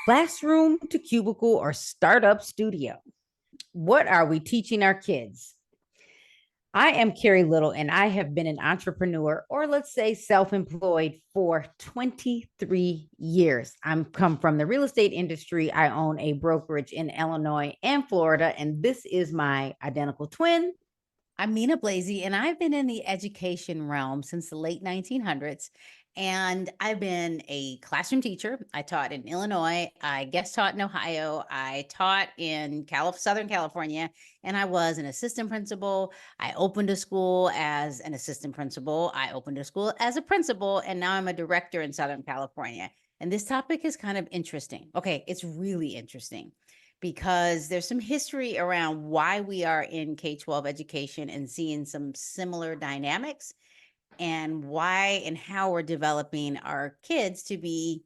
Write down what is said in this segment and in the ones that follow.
Classroom to cubicle or startup studio. What are we teaching our kids? I am Carrie Little, and I have been an entrepreneur, or let's say self-employed, for 23 years. I'm come from the real estate industry. I own a brokerage in Illinois and Florida, and this is my identical twin. I'm Mina Blazy, and I've been in the education realm since the late 1900s. And I've been a classroom teacher. I taught in Illinois. I guest taught in Ohio. I taught in Southern California, and I was an assistant principal. I opened a school as an assistant principal. I opened a school as a principal, and now I'm a director in Southern California. And this topic is kind of interesting. Okay, it's really interesting because there's some history around why we are in K-12 education and seeing some similar dynamics and why and how we're developing our kids to be,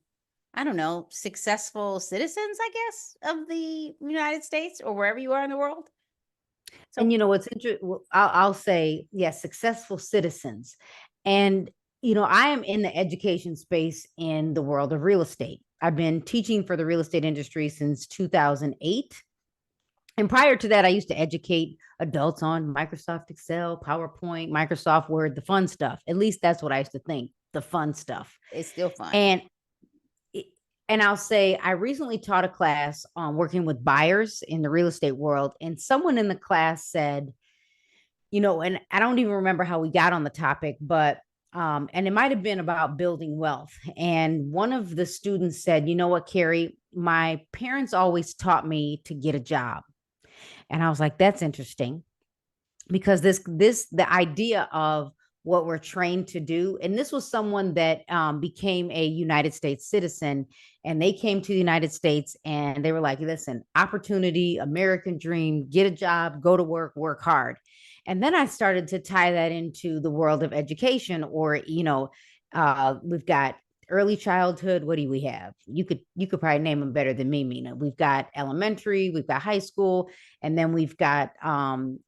I don't know, successful citizens, I guess, of the United States or wherever you are in the world. And So, what's interesting, I'll say, yes, successful citizens. And I am in the education space in the world of real estate. I've been teaching for the real estate industry since 2008. And prior to that, I used to educate adults on Microsoft Excel, PowerPoint, Microsoft Word, the fun stuff. At least that's what I used to think, the fun stuff. it's still fun. And and I'll say I recently taught a class on working with buyers in the real estate world, and someone in the class said, and I don't even remember how we got on the topic, but and it might have been about building wealth. And one of the students said, "You know what, Carrie, my parents always taught me to get a job." And I was like, "That's interesting." Because the idea of what we're trained to do, and this was someone that became a United States citizen, and they came to the United States and they were like, listen, opportunity, American dream, get a job, go to work hard. And then I started to tie that into the world of education, or we've got early childhood. What do we have? You could probably name them better than me, Mina. We've got elementary, we've got high school, and then we've got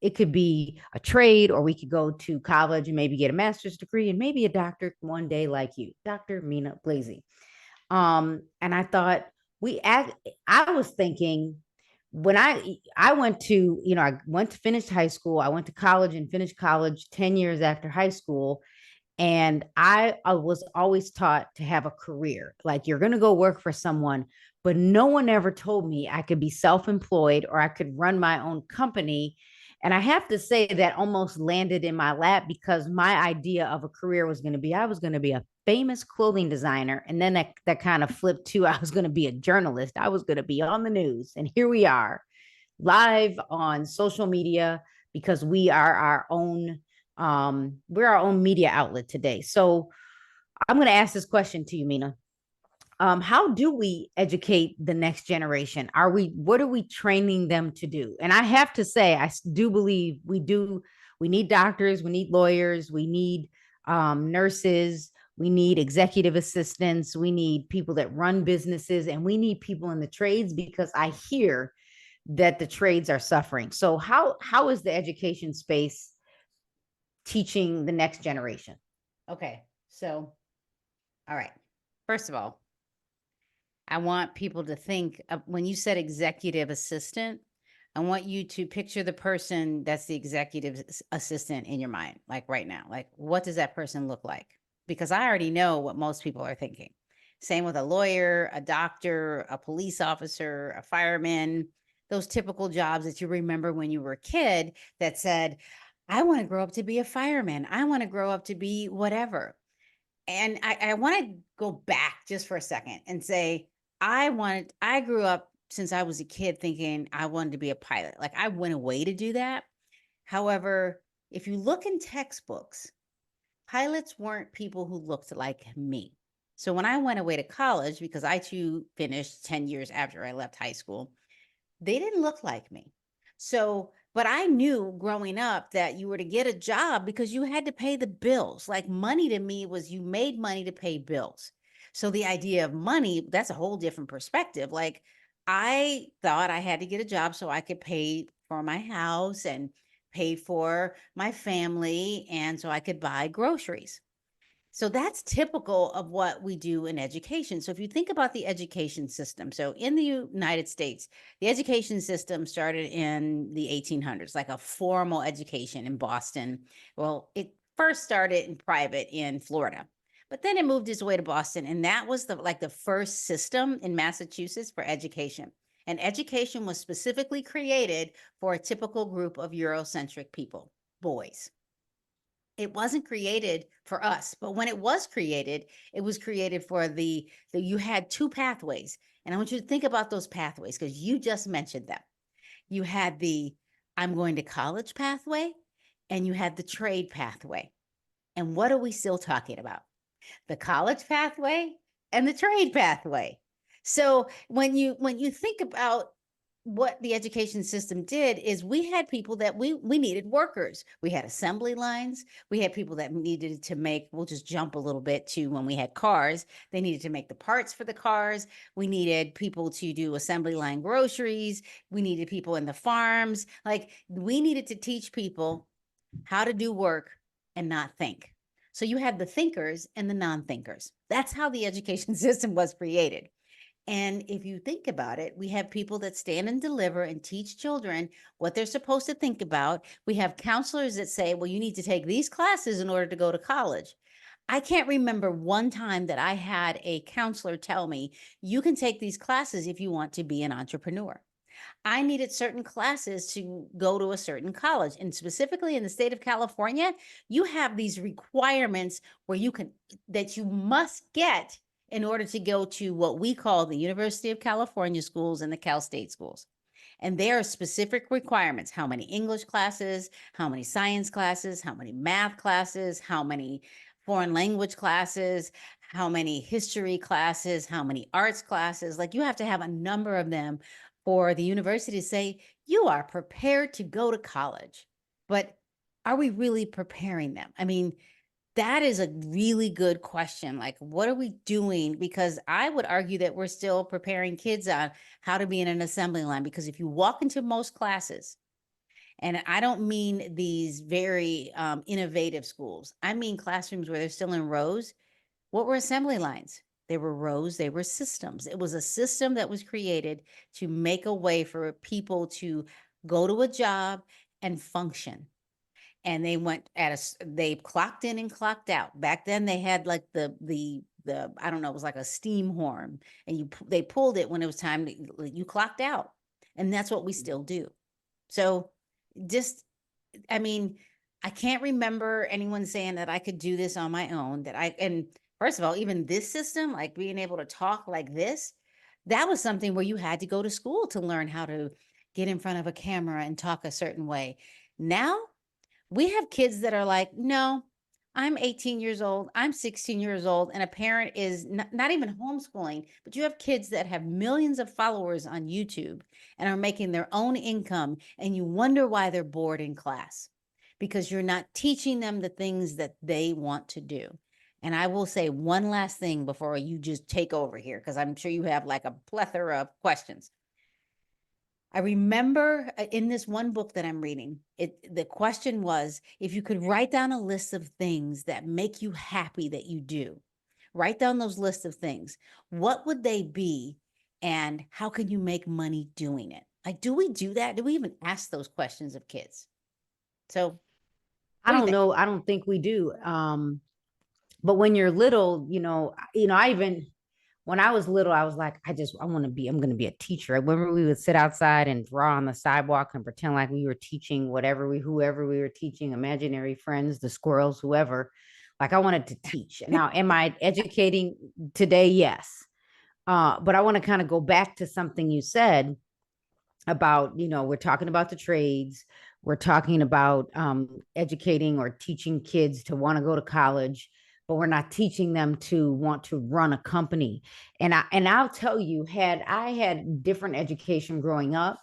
it could be a trade, or we could go to college and maybe get a master's degree and maybe a doctor one day, like you, Dr. Mina Blazy. And I thought I was thinking, when I went to, I went to finish high school, I went to college and finished college 10 years after high school. And I was always taught to have a career. Like, you're going to go work for someone, but no one ever told me I could be self-employed or I could run my own company. And I have to say that almost landed in my lap, because my idea of a career was going to be, I was going to be a famous clothing designer. And then that kind of flipped to, I was going to be a journalist. I was going to be on the news. And here we are, live on social media, because we're our own media outlet today. So I'm going to ask this question to you, Mina. How do we educate the next generation? What are we training them to do? And I have to say, I do believe we need doctors, we need lawyers, we need nurses, we need executive assistants, we need people that run businesses, and we need people in the trades, because I hear that the trades are suffering. So how is the education space teaching the next generation? Okay. So, all right. First of all, I want people to think of, when you said executive assistant, I want you to picture the person that's the executive assistant in your mind, like right now. Like, what does that person look like? Because I already know what most people are thinking. Same with a lawyer, a doctor, a police officer, a fireman, those typical jobs that you remember when you were a kid that said, I want to grow up to be a fireman. I want to grow up to be whatever. And I want to go back just for a second and say, I grew up since I was a kid thinking I wanted to be a pilot. Like, I went away to do that. However, if you look in textbooks, pilots weren't people who looked like me. So when I went away to college, because I too finished 10 years after I left high school, they didn't look like me. So, but I knew growing up that you were to get a job because you had to pay the bills. Like, money to me was, you made money to pay bills. So the idea of money, that's a whole different perspective. Like, I thought I had to get a job so I could pay for my house and pay for my family, and so I could buy groceries. So that's typical of what we do in education. So if you think about the education system, so in the United States, the education system started in the 1800s, like a formal education in Boston. Well, it first started in private in Florida, but then it moved its way to Boston, and that was the first system in Massachusetts for education. And education was specifically created for a typical group of Eurocentric people, boys. It wasn't created for us, but when it was created for you had two pathways. And I want you to think about those pathways because you just mentioned them. You had the I'm going to college pathway, and you had the trade pathway. And what are we still talking about? The college pathway and the trade pathway. So when you think about what the education system did is we had people that we needed workers. We had assembly lines. We had people that needed to make, we'll just jump a little bit to when we had cars. They needed to make the parts for the cars. We needed people to do assembly line groceries. We needed people in the farms. Like we needed to teach people how to do work and not think. So you had the thinkers and the non-thinkers. That's how the education system was created. And if you think about it, we have people that stand and deliver and teach children what they're supposed to think about. We have counselors that say, well, you need to take these classes in order to go to college. I can't remember one time that I had a counselor tell me, you can take these classes if you want to be an entrepreneur. I needed certain classes to go to a certain college. And specifically in the state of California, you have these requirements where that you must get in order to go to what we call the University of California schools and the Cal State schools. And there are specific requirements: how many English classes, how many science classes, how many math classes, how many foreign language classes, how many history classes, how many arts classes. Like you have to have a number of them for the university to say, you are prepared to go to college. But are we really preparing them? I mean, that is a really good question. Like, what are we doing? Because I would argue that we're still preparing kids on how to be in an assembly line. Because if you walk into most classes, and I don't mean these very innovative schools, I mean classrooms where they're still in rows. What were assembly lines? They were rows, they were systems. It was a system that was created to make a way for people to go to a job and function. And they clocked in and clocked out. Back then they had like the I don't know, it was like a steam horn, and they pulled it when it was time you clocked out. And that's what we still do. So just, I mean, I can't remember anyone saying that I could do this on my own, and first of all, even this system, like being able to talk like this, that was something where you had to go to school to learn how to get in front of a camera and talk a certain way. Now we have kids that are like, no, I'm 18 years old, I'm 16 years old, and a parent is not even homeschooling, but you have kids that have millions of followers on YouTube and are making their own income, and you wonder why they're bored in class because you're not teaching them the things that they want to do. And I will say one last thing before you just take over here, because I'm sure you have like a plethora of questions. I remember in this one book that I'm reading, the question was, if you could write down a list of things that make you happy that you do, write down those lists of things. What would they be? And how can you make money doing it? Like, do we do that? Do we even ask those questions of kids? So I what do you don't think? know. I don't think we do. But when you're little, I even when I was little, I was like, I'm going to be a teacher. I remember we would sit outside and draw on the sidewalk and pretend like we were teaching whoever we were teaching, imaginary friends, the squirrels, whoever. Like I wanted to teach. Now, am I educating today? Yes. But I want to kind of go back to something you said about, we're talking about the trades. We're talking about educating or teaching kids to want to go to college, but we're not teaching them to want to run a company. And I'll tell you, had I had different education growing up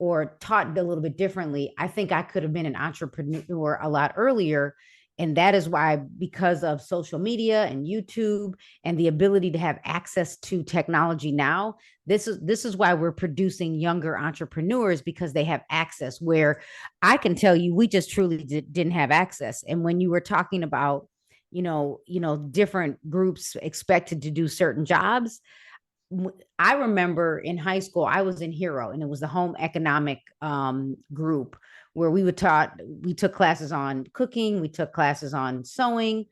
or taught a little bit differently, I think I could have been an entrepreneur a lot earlier. And that is why, because of social media and YouTube and the ability to have access to technology now, this is why we're producing younger entrepreneurs, because they have access, where I can tell you we just truly didn't have access. And when you were talking about different groups expected to do certain jobs. I remember in high school, I was in Hero, and it was the home economic group where we took classes on cooking, we took classes on sewing.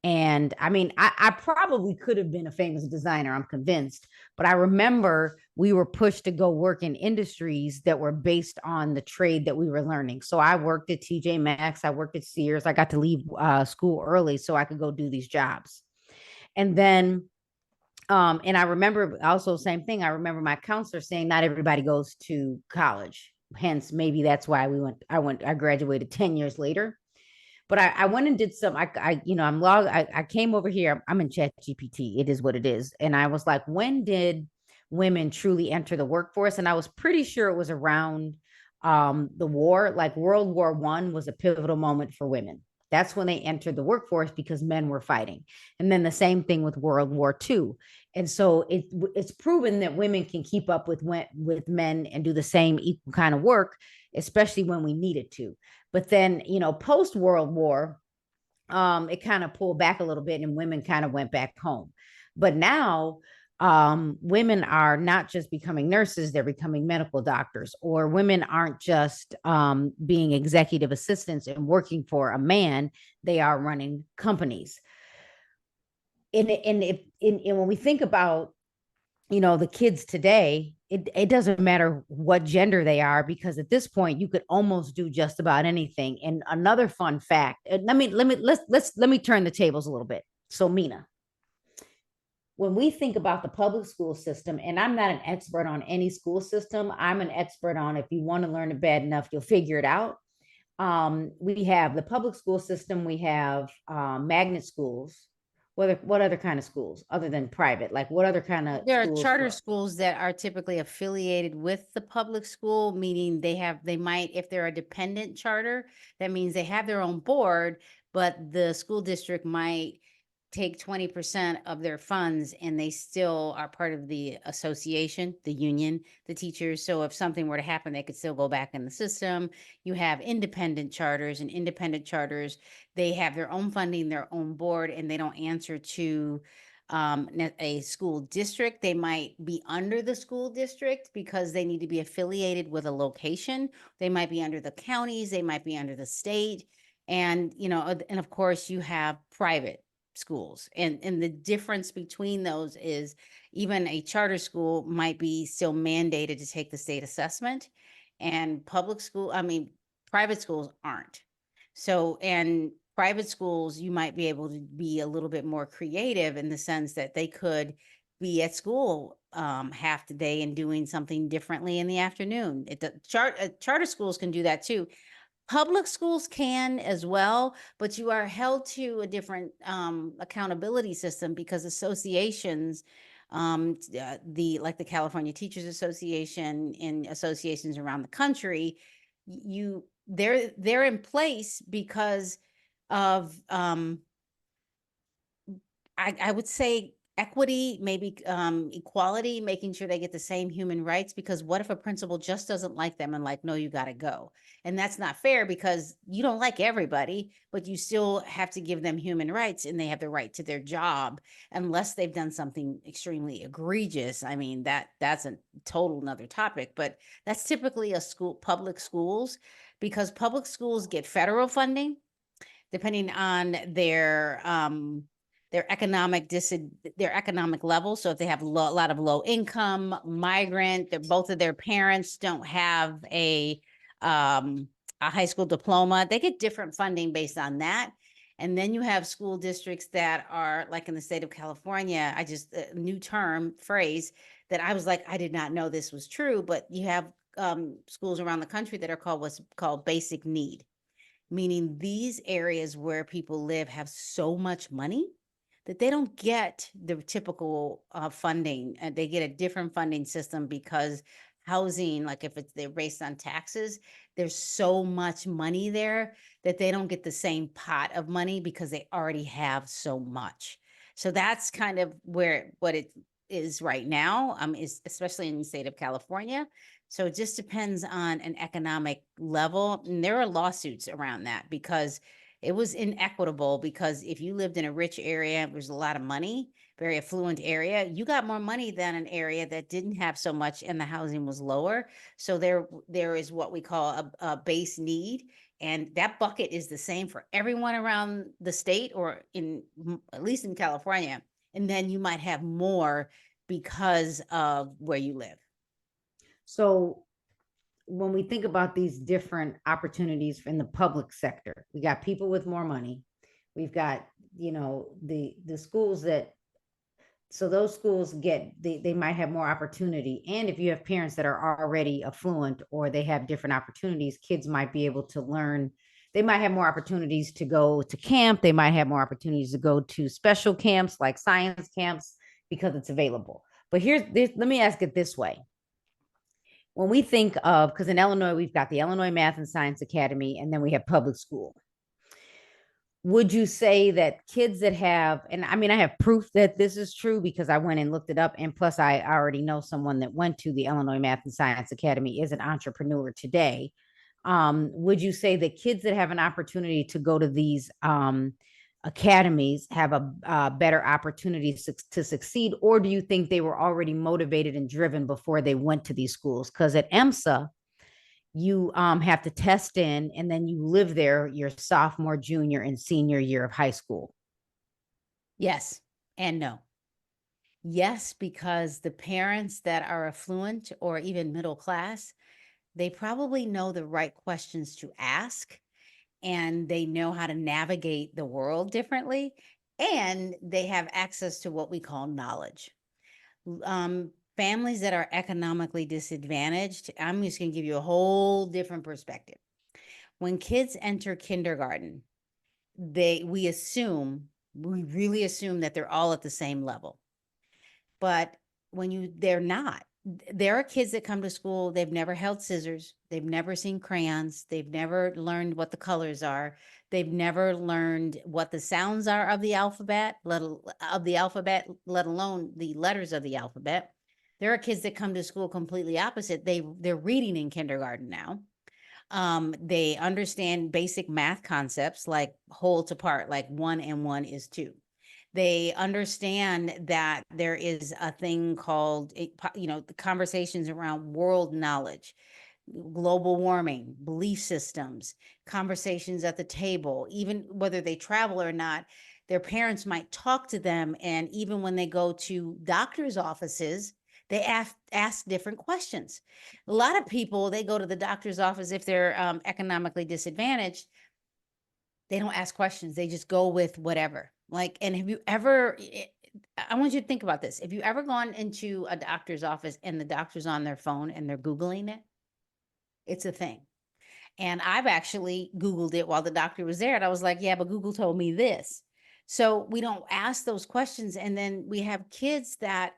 And I mean, I probably could have been a famous designer, I'm convinced. But I remember we were pushed to go work in industries that were based on the trade that we were learning. So I worked at TJ Maxx, I worked at Sears. I got to leave school early so I could go do these jobs. And then and I remember also same thing. I remember my counselor saying not everybody goes to college. Hence, maybe that's why I graduated 10 years later. But I went and did some, I came over here. I'm in Chat GPT. It is what it is. And I was like, when did women truly enter the workforce? And I was pretty sure it was around the war. Like World War I was a pivotal moment for women. That's when they entered the workforce because men were fighting. And then the same thing with World War II. And so it's proven that women can keep up with men and do the same equal kind of work, especially when we needed to. But then, post World War, it kind of pulled back a little bit and women kind of went back home. But now, women are not just becoming nurses, they're becoming medical doctors, or women aren't just being executive assistants and working for a man, they are running companies. And when we think about the kids today, it doesn't matter what gender they are, because at this point you could almost do just about anything. And another fun fact, let me turn the tables a little bit. So Mina, when we think about the public school system, and I'm not an expert on any school system, I'm an expert on, if you want to learn it bad enough, you'll figure it out. We have the public school system, we have magnet schools. What other kind of schools other than private? Like what other kind of There are schools? charter schools that are typically affiliated with the public school, meaning they might, if they're a dependent charter, that means they have their own board, but the school district might take 20% of their funds and they still are part of the association, the union, the teachers. So if something were to happen, they could still go back in the system. You have independent charters, and independent charters, they have their own funding, their own board, and they don't answer to a school district. They might be under the school district because they need to be affiliated with a location. They might be under the counties, they might be under the state. And, and of course you have private schools. And the difference between those is even a charter school might be still mandated to take the state assessment, and private schools aren't. So, and private schools, you might be able to be a little bit more creative in the sense that they could be at school half the day and doing something differently in the afternoon. Charter schools can do that too. Public schools can as well, but you are held to a different accountability system because associations, like the California Teachers Association and associations around the country, they're in place because of I would say equity, maybe equality, making sure they get the same human rights. Because what if a principal just doesn't like them and like, no, you got to go? And that's not fair, because you don't like everybody, but you still have to give them human rights, and they have the right to their job unless they've done something extremely egregious. I mean, that's a total another topic, but that's typically public schools, because public schools get federal funding depending on their economic level. So if they have a lot of low income, migrant, both of their parents don't have a high school diploma, they get different funding based on that. And then you have school districts that are like in the state of California. A new phrase that I was like, I did not know this was true, but you have schools around the country that are what's called basic need, meaning these areas where people live have so much money that they don't get the typical funding. They get a different funding system because housing, like if they're based on taxes, there's so much money there that they don't get the same pot of money because they already have so much. So that's kind of what it is right now, is especially in the state of California. So it just depends on an economic level. And there are lawsuits around that because It was inequitable because if you lived in a rich area, there's a lot of money, very affluent area, you got more money than an area that didn't have so much and the housing was lower. So there is what we call a base need. And that bucket is the same for everyone around the state, or at least in California. And then you might have more because of where you live. So when we think about these different opportunities in the public sector, we got people with more money. We've got, the schools that, so those schools they might have more opportunity. And if you have parents that are already affluent or they have different opportunities, kids might be able to learn. They might have more opportunities to go to camp. They might have more opportunities to go to special camps like science camps because it's available. But let me ask it this way. When we think of, because in Illinois, we've got the Illinois Math and Science Academy, and then we have public school. Would you say that kids that have, and I mean, I have proof that this is true because I went and looked it up. And plus, I already know someone that went to the Illinois Math and Science Academy, is an entrepreneur today. Would you say that kids that have an opportunity to go to these academies have a better opportunity to succeed? Or do you think they were already motivated and driven before they went to these schools? Because at EMSA, you have to test in, and then you live there your sophomore, junior, and senior year of high school. Yes and no. Yes, because the parents that are affluent or even middle class, they probably know the right questions to ask, and they know how to navigate the world differently, and they have access to what we call knowledge. Families that are economically disadvantaged, I'm just going to give you a whole different perspective. When kids enter kindergarten, we really assume that they're all at the same level. But they're not. There are kids that come to school, they've never held scissors, they've never seen crayons, they've never learned what the colors are, they've never learned what the sounds are of the alphabet, let alone the letters of the alphabet. There are kids that come to school completely opposite. They're reading in kindergarten now. They understand basic math concepts like whole to part, like 1 and 1 is 2. They understand that there is a thing called, the conversations around world knowledge, global warming, belief systems, conversations at the table, even whether they travel or not. Their parents might talk to them. And even when they go to doctor's offices, they ask different questions. A lot of people, they go to the doctor's office if they're economically disadvantaged. They don't ask questions. They just go with whatever. And have you ever, I want you to think about this. Have you ever gone into a doctor's office and the doctor's on their phone and they're Googling it? It's a thing. And I've actually Googled it while the doctor was there. And I was like, yeah, but Google told me this. So we don't ask those questions. And then we have kids that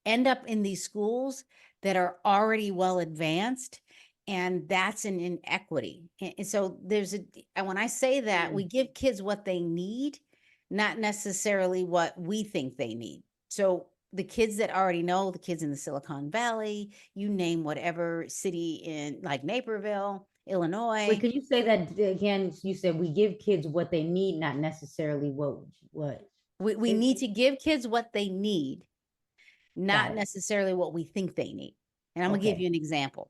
end up in these schools that are already well advanced. And that's an inequity. And so when I say that, we give kids what they need, not necessarily what we think they need. So the kids that already know, the kids in the Silicon Valley, you name whatever city in like Naperville, Illinois. Wait, could you say that again? You said we give kids what they need, not necessarily what we need to give kids what they need, not necessarily what we think they need. And I'm gonna give you an example.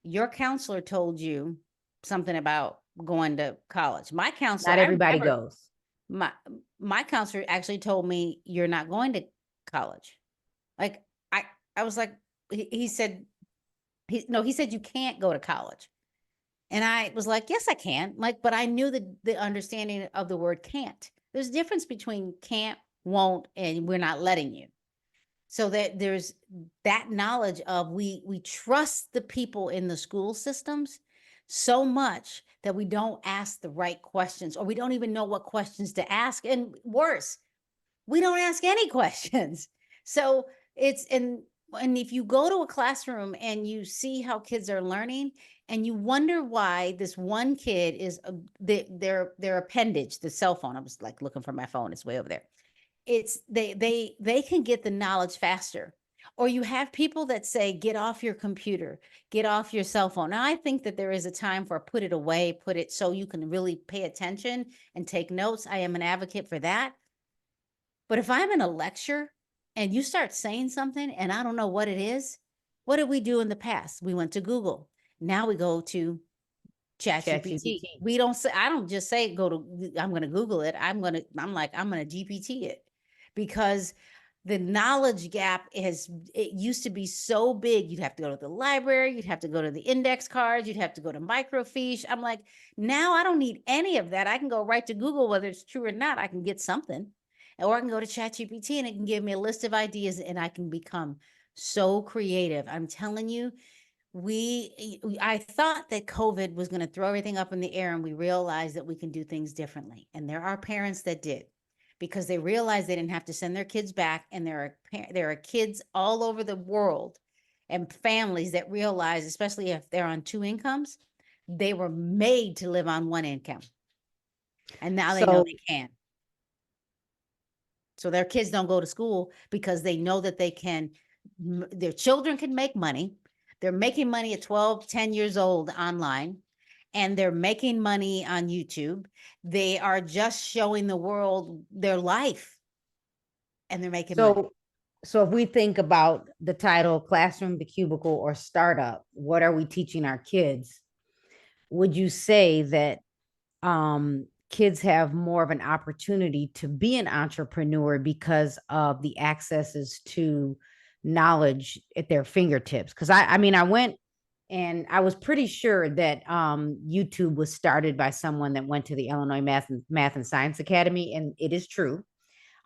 Your counselor told you something about going to college. My counselor, not everybody goes. My counselor actually told me you're not going to college. Like I was like, he said you can't go to college. And I was like, yes, I can. But I knew the understanding of the word can't. There's a difference between can't, won't, and we're not letting you. So that there's that knowledge of we trust the people in the school systems so much that we don't ask the right questions, or we don't even know what questions to ask. And worse, we don't ask any questions. So and if you go to a classroom and you see how kids are learning and you wonder why this one kid is their appendage, the cell phone. I was like looking for my phone. It's way over there. It's they can get the knowledge faster. Or you have people that say, get off your computer, get off your cell phone. Now, I think that there is a time for put it away, put it so you can really pay attention and take notes. I am an advocate for that. But if I'm in a lecture and you start saying something and I don't know what it is, what did we do in the past? We went to Google. Now we go to ChatGPT. ChatGPT. We don't say, I don't just say go to, I'm going to Google it. I'm going to GPT it, because the knowledge gap it used to be so big. You'd have to go to the library, you'd have to go to the index cards, you'd have to go to microfiche. I'm like, now I don't need any of that. I can go right to Google, whether it's true or not. I can get something, or I can go to ChatGPT and it can give me a list of ideas and I can become so creative. I'm telling you, I thought that COVID was going to throw everything up in the air, and we realized that we can do things differently. And there are parents that did, because they realized they didn't have to send their kids back. And there are kids all over the world and families that realize, especially if they're on two incomes, they were made to live on one income. And now they know they can. So their kids don't go to school because they know that their children can make money. They're making money at 12, 10 years old online, and they're making money on YouTube. They are just showing the world their life, and they're making money. So if we think about the title Classroom to Cubicle or Startup, what are we teaching our kids? Would you say that kids have more of an opportunity to be an entrepreneur because of the accesses to knowledge at their fingertips? Because I mean, I went and I was pretty sure that YouTube was started by someone that went to the Illinois Math and Science Academy, and it is true.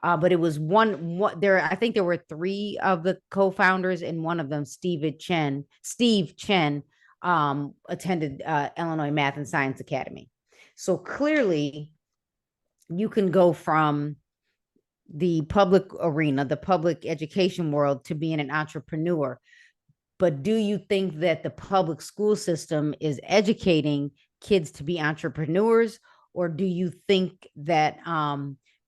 But it was one there. I think there were three of the co-founders, and one of them, Steve Chen, attended Illinois Math and Science Academy. So clearly, you can go from the public arena, the public education world, to being an entrepreneur. But do you think that the public school system is educating kids to be entrepreneurs, or do you think that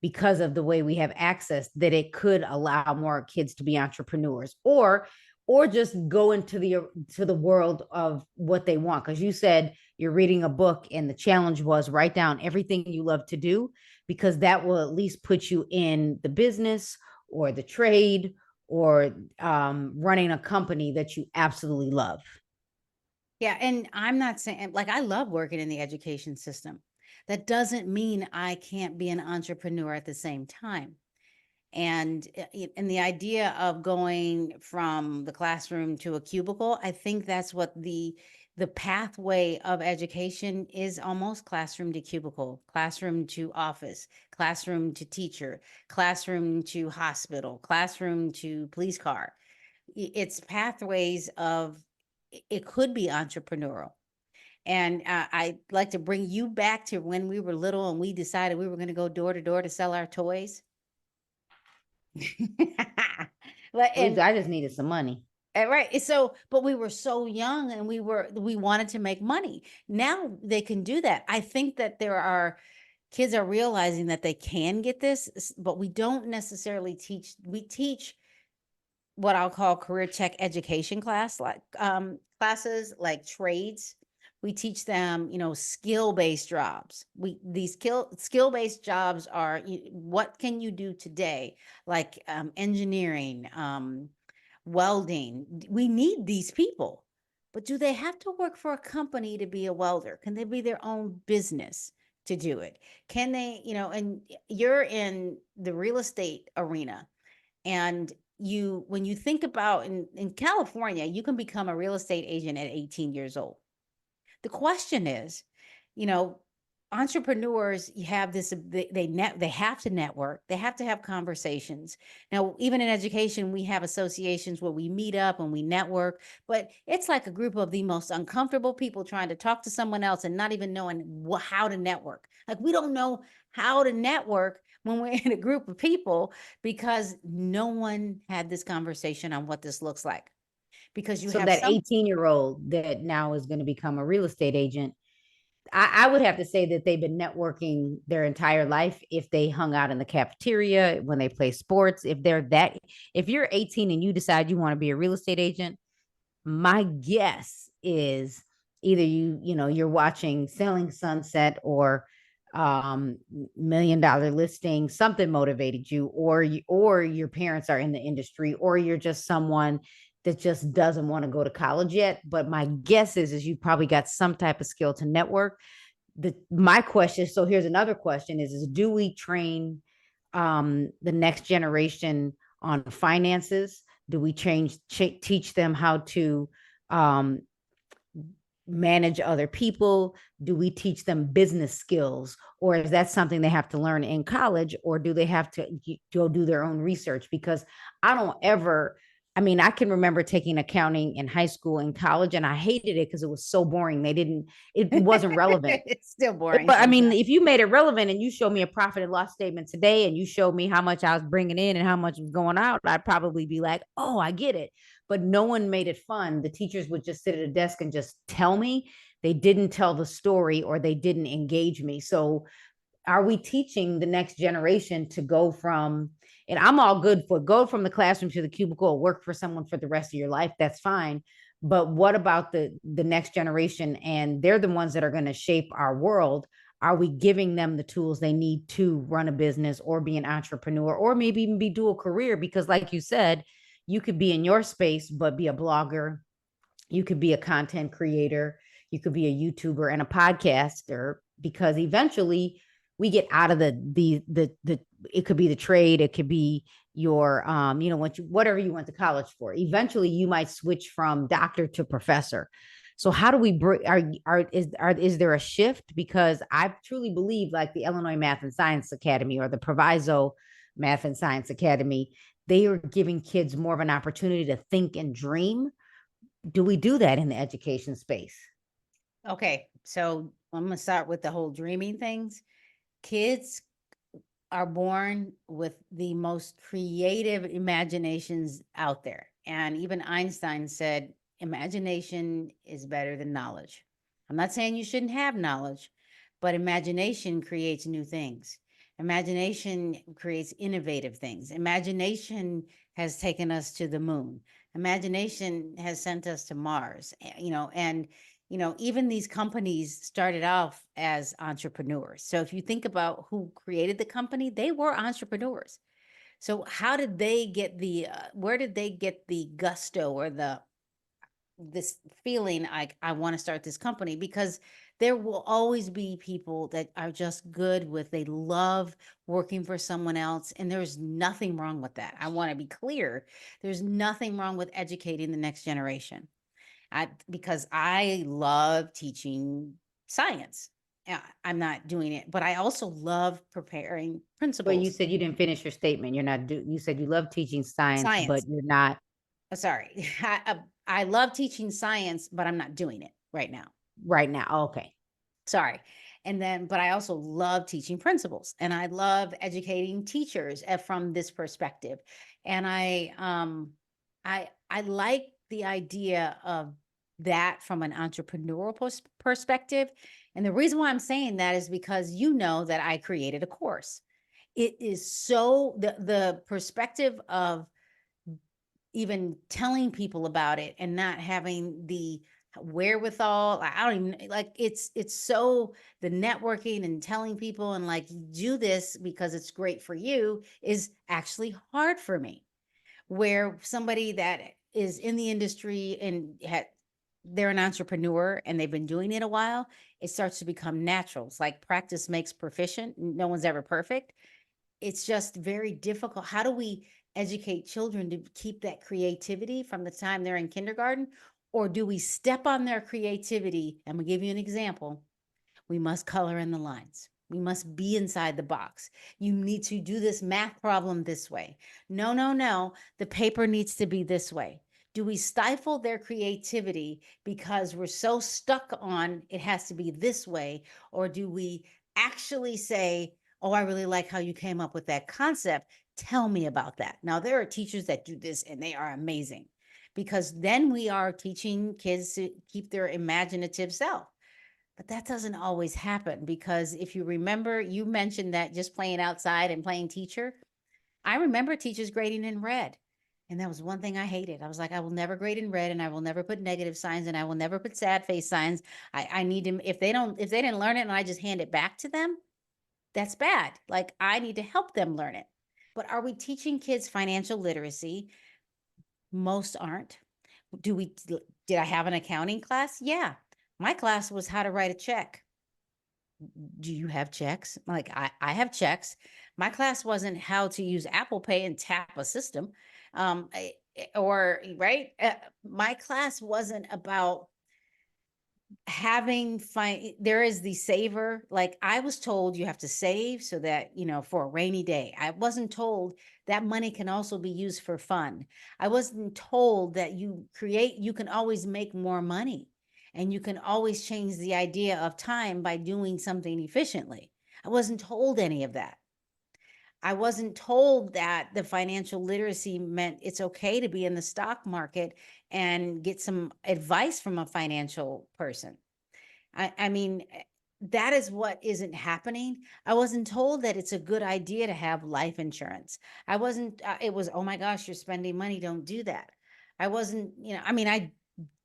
because of the way we have access, that it could allow more kids to be entrepreneurs, or just go into the world of what they want? Because you said you're reading a book and the challenge was write down everything you love to do, because that will at least put you in the business or the trade or running a company that you absolutely love. Yeah. And I'm not saying, like, I love working in the education system. That doesn't mean I can't be an entrepreneur at the same time. And the idea of going from the classroom to a cubicle, I think that's what the pathway of education is, almost classroom to cubicle, classroom to office, classroom to teacher, classroom to hospital, classroom to police car. It's pathways of, it could be entrepreneurial. And I'd like to bring you back to when we were little and we decided we were going to go door to door to sell our toys. I just needed some money. Right. So, but we were so young and we wanted to make money. Now they can do that. I think that kids are realizing that they can get this, but we don't necessarily teach. We teach what I'll call career tech education classes, like trades. We teach them, skill-based jobs. These skill-based jobs are, what can you do today? Like engineering, welding. We need these people, but do they have to work for a company to be a welder? Can they be their own business to do it? Can they, and you're in the real estate arena, and when you think about in California, you can become a real estate agent at 18 years old. The question is, entrepreneurs, you have this, they have to network, they have to have conversations. Now, even in education, we have associations where we meet up and we network, but it's like a group of the most uncomfortable people trying to talk to someone else and not even knowing how to network. Like, we don't know how to network when we're in a group of people, because no one had this conversation on what this looks like. Because you have that 18-year-old that now is going to become a real estate agent, I would have to say that they've been networking their entire life. If they hung out in the cafeteria, when they play sports, if you're 18 and you decide you want to be a real estate agent, my guess is either you're watching Selling Sunset or $1 million listing, something motivated you, or your parents are in the industry, or you're just someone that just doesn't want to go to college yet. But my guess is you probably got some type of skill to network. My question, so here's another question, is do we train the next generation on finances? Do we teach them how to um, manage other people? Do we teach them business skills, or is that something they have to learn in college, or do they have to go do their own research? Because I don't ever, I mean, I can remember taking accounting in high school and college, and I hated it because it was so boring. It wasn't relevant. It's still boring But I sometimes. mean, if you made it relevant and you showed me a profit and loss statement today and you showed me how much I was bringing in and how much was going out, I'd probably be like, oh, I get it. But no one made it fun. The teachers would just sit at a desk and just tell me. They didn't tell the story, or they didn't engage me. So are we teaching the next generation to go from, and I'm all good for go from the classroom to the cubicle, work for someone for the rest of your life? That's fine. But what about the next generation? And they're the ones that are going to shape our world. Are we giving them the tools they need to run a business or be an entrepreneur, or maybe even be dual career? Because like you said, you could be in your space but be a blogger, you could be a content creator, you could be a YouTuber and a podcaster, because eventually we get out of the it could be the trade, it could be your whatever you went to college for. Eventually you might switch from doctor to professor. So how do we bring is there a shift? Because I truly believe, like the Illinois Math and Science Academy or the Proviso Math and Science Academy, they are giving kids more of an opportunity to think and dream. Do we do that in the education space? Okay, so I'm gonna start with the whole dreaming things. Kids are born with the most creative imaginations out there. And even Einstein said, imagination is better than knowledge. I'm not saying you shouldn't have knowledge, but imagination creates new things. Imagination creates innovative things. Imagination has taken us to the moon. Imagination has sent us to Mars, and even these companies started off as entrepreneurs. So if you think about who created the company, they were entrepreneurs. So how did they get where did they get the gusto or this feeling like I want to start this company? Because there will always be people that are just good with, they love working for someone else. And there's nothing wrong with that. I want to be clear. There's nothing wrong with educating the next generation. Because I love teaching science. I'm not doing it, but I also love preparing But you principals. said you didn't finish your statement. You said you love teaching science, but Science. you're not Sorry. I love teaching science, but I'm not doing it right now. right now. Oh, okay. Sorry. But I also love teaching principals, and I love educating teachers from this perspective. And I like the idea of that from an entrepreneurial perspective. And the reason why I'm saying that is because that I created a course. It is so the perspective of even telling people about it and not having the wherewithal. I don't even like it's so the networking and telling people and like do this because it's great for you is actually hard for me. Where somebody that is in the industry and they're an entrepreneur and they've been doing it a while, it starts to become natural. It's like practice makes proficient. No one's ever perfect. It's just very difficult. How do we educate children to keep that creativity from the time they're in kindergarten? Or do we step on their creativity? I'm gonna give you an example. We must color in the lines. We must be inside the box. You need to do this math problem this way. No, no, no. The paper needs to be this way. Do we stifle their creativity because we're so stuck on it has to be this way? Or do we actually say, oh, I really like how you came up with that concept. Tell me about that. Now, there are teachers that do this and they are amazing because then we are teaching kids to keep their imaginative self. But that doesn't always happen, because if you remember, you mentioned that just playing outside and playing teacher. I remember teachers grading in red. And that was one thing I hated. I was like, I will never grade in red, and I will never put negative signs, and I will never put sad face signs. I need to, if they didn't learn it and I just hand it back to them, that's bad. Like, I need to help them learn it. But are we teaching kids financial literacy? Most aren't. Did I have an accounting class? Yeah. My class was how to write a check. Do you have checks? Like, I have checks. My class wasn't how to use Apple Pay and tap a system. Or, right. My class wasn't about having there is the saver. Like, I was told you have to save so that, for a rainy day. I wasn't told that money can also be used for fun. I wasn't told that you can always make more money, and you can always change the idea of time by doing something efficiently. I wasn't told any of that. I wasn't told that the financial literacy meant it's okay to be in the stock market and get some advice from a financial person. I mean, that is what isn't happening. I wasn't told that it's a good idea to have life insurance. I wasn't, it was, oh my gosh, you're spending money, don't do that. I wasn't, I mean, I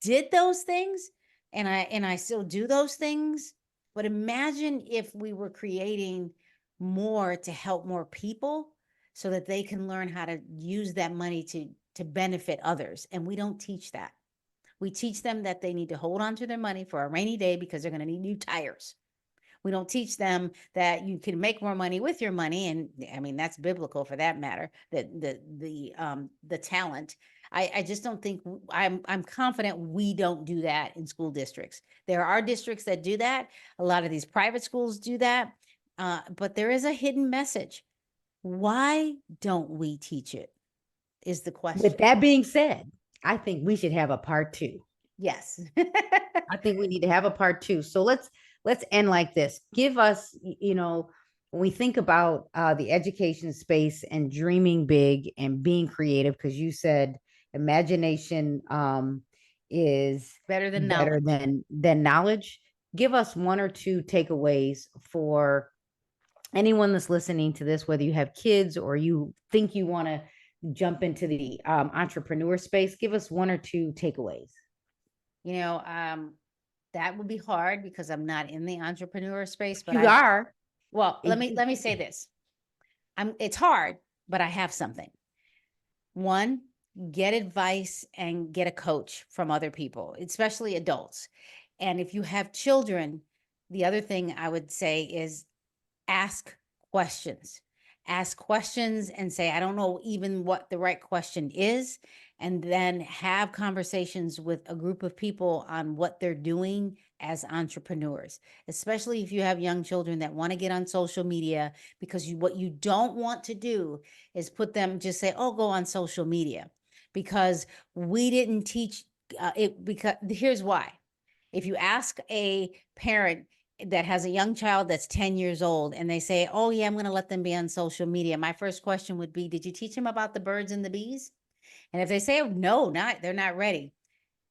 did those things, and I still do those things. But imagine if we were creating more to help more people, so that they can learn how to use that money to benefit others. And we don't teach that. We teach them that they need to hold on to their money for a rainy day because they're going to need new tires. We don't teach them that you can make more money with your money, and I mean, that's biblical for that matter. The talent. I just don't think, I'm confident we don't do that in school districts. There are districts that do that. A lot of these private schools do that, but there is a hidden message. Why don't we teach it? Is the question. With that being said, I think we should have a part two. Yes. I think we need to have a part two. So let's end like this. Give us, when we think about the education space and dreaming big and being creative, because you said imagination is Better than better knowledge. than knowledge. Give us one or two takeaways for anyone that's listening to this, whether you have kids or you think you want to jump into the entrepreneur space. Give us one or two takeaways. You know, that would be hard because I'm not in the entrepreneur space, but You are. well, let me say this. It's hard, but I have something. One, get advice and get a coach from other people, especially adults. And if you have children, the other thing I would say is ask questions. Ask questions and say, I don't know even what the right question is. And then have conversations with a group of people on what they're doing as entrepreneurs, especially if you have young children that want to get on social media, because what you don't want to do is put them, just say, oh, go on social media, because we didn't teach it. Because here's why. If you ask a parent that has a young child that's 10 years old and they say, oh yeah, I'm going to let them be on social media, my first question would be, did you teach them about the birds and the bees? And if they say, oh, no, they're not ready,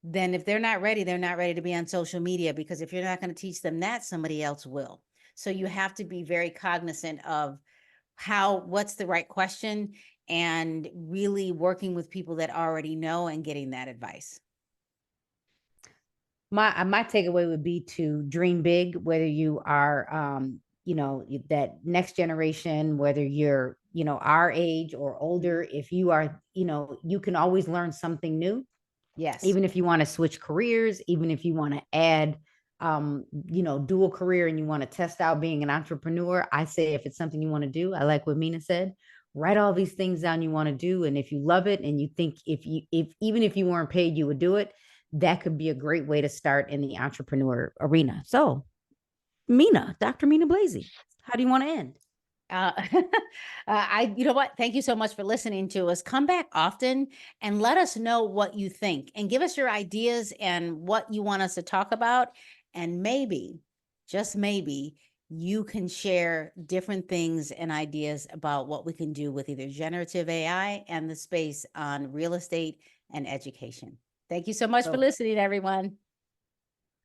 then if they're not ready, they're not ready to be on social media, because if you're not going to teach them that, somebody else will. So you have to be very cognizant of what's the right question, and really working with people that already know and getting that advice. My takeaway would be to dream big, whether you are that next generation, whether you're our age or older. If you are, you can always learn something new. Yes. Even if you want to switch careers, even if you want to add dual career and you want to test out being an entrepreneur, I say if it's something you want to do, I like what Mina said, write all these things down you want to do. And if you love it and you think if even if you weren't paid, you would do it, that could be a great way to start in the entrepreneur arena. So Dr. Mina Blazy, how do you want to end? You know what? Thank you so much for listening to us. Come back often and let us know what you think, and give us your ideas and what you want us to talk about. And maybe, just maybe, you can share different things and ideas about what we can do with either generative AI and the space on real estate and education. Thank you so much for listening, everyone.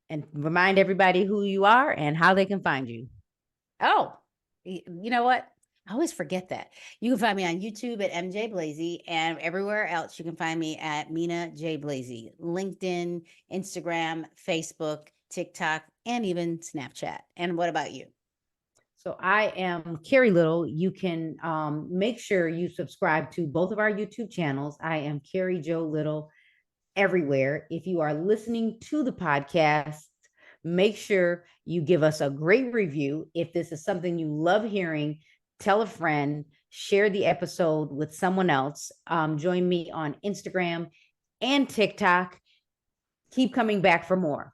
And remind everybody who you are and how they can find you. Oh, you know what? I always forget that. You can find me on YouTube at MJ Blazy, and everywhere else you can find me at Mina J Blazy, LinkedIn, Instagram, Facebook, TikTok, and even Snapchat. And what about you? So I am Carrie Little. You can make sure you subscribe to both of our YouTube channels. I am Carrie Jo Little everywhere. If you are listening to the podcast, make sure you give us a great review. If this is something you love hearing, tell a friend, share the episode with someone else. Join me on Instagram and TikTok. Keep coming back for more.